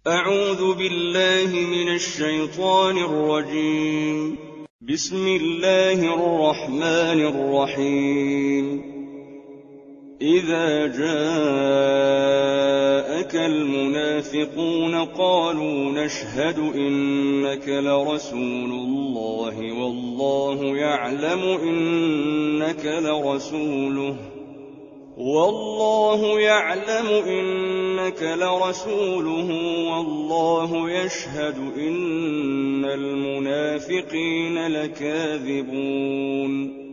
أعوذ بالله من الشيطان الرجيم. بسم الله الرحمن الرحيم. إذا جاءك المنافقون قالوا نشهد إنك لرسول الله والله يعلم إنك لرسوله والله يشهد إن المنافقين لكاذبون.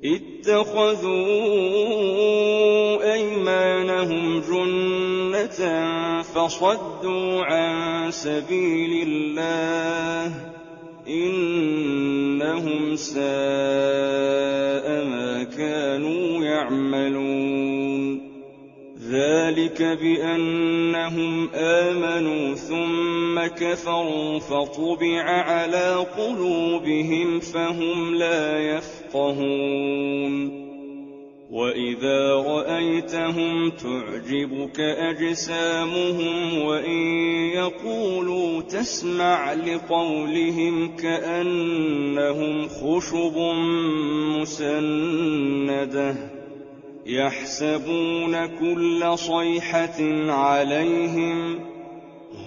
اتخذوا أيمانهم جنة فصدوا عن سبيل الله إنهم ساء ما كانوا يعملون. ذلك بأنهم آمنوا ثم كفروا فطبع على قلوبهم فهم لا يفقهون. وإذا رأيتهم تعجبك أجسامهم وإن يقولوا تسمع لقولهم كأنهم خشب مسندة يحسبون كل صيحة عليهم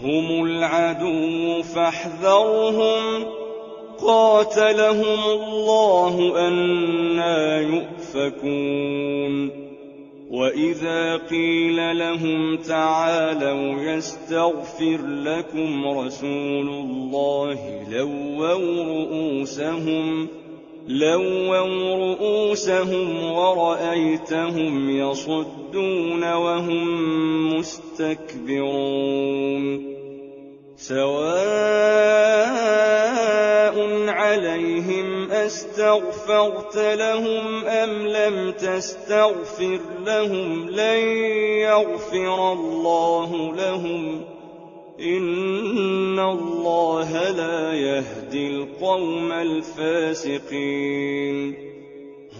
هم العدو فاحذرهم قاتلهم الله أنى يؤفكون. وإذا قيل لهم تعالوا يستغفر لكم رسول الله لووا رؤوسهم ورأيتهم يصدون وهم مستكبرون. سواء عليهم أستغفرت لهم أم لم تستغفر لهم لن يغفر الله لهم إن الله لا يهدي القوم الفاسقين.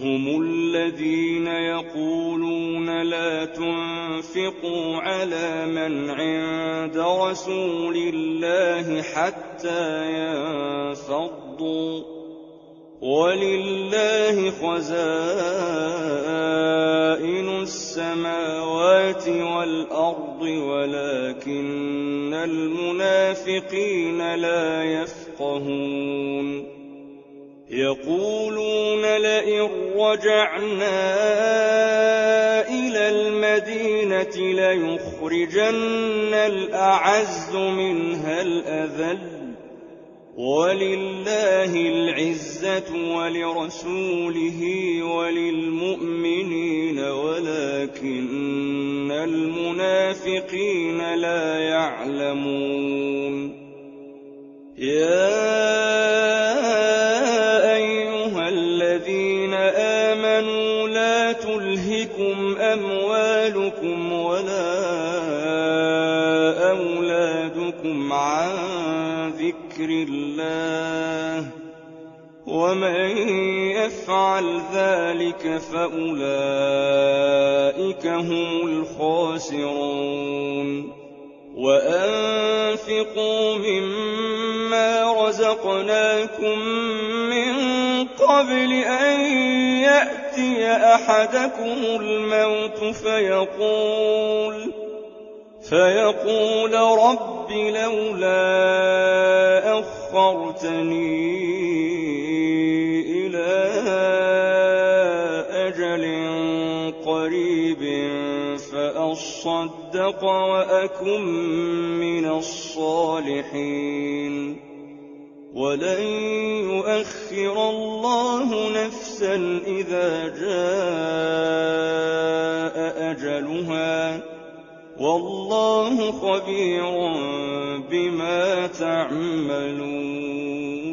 هم الذين يقولون لا تنفقوا على من عند رسول الله حتى ينفضوا ولله خزائن السماوات والأرض ولكن المنافقين لا يفقهون. يقولون لئن رجعنا إلى المدينة ليخرجن الأعز منها الأذل ولله العزة ولرسوله وللمؤمنين ولكن المنافقين لا يعلمون. يا أيها الذين آمنوا لا تلهكم أموالكم ولا أولادكم عن ذكر الله ومن يفعل ذلك فأولئك هم الخاسرون. وأنفقوا مما رزقناكم من قبل أن يأتي أحدكم الموت فيقول رب لولا أخرتني إلى أجل قريب فأصدق وأكن من الصالحين. ولن يؤخر الله نفسا إذا جاء أجلها والله خبير بما تعملون.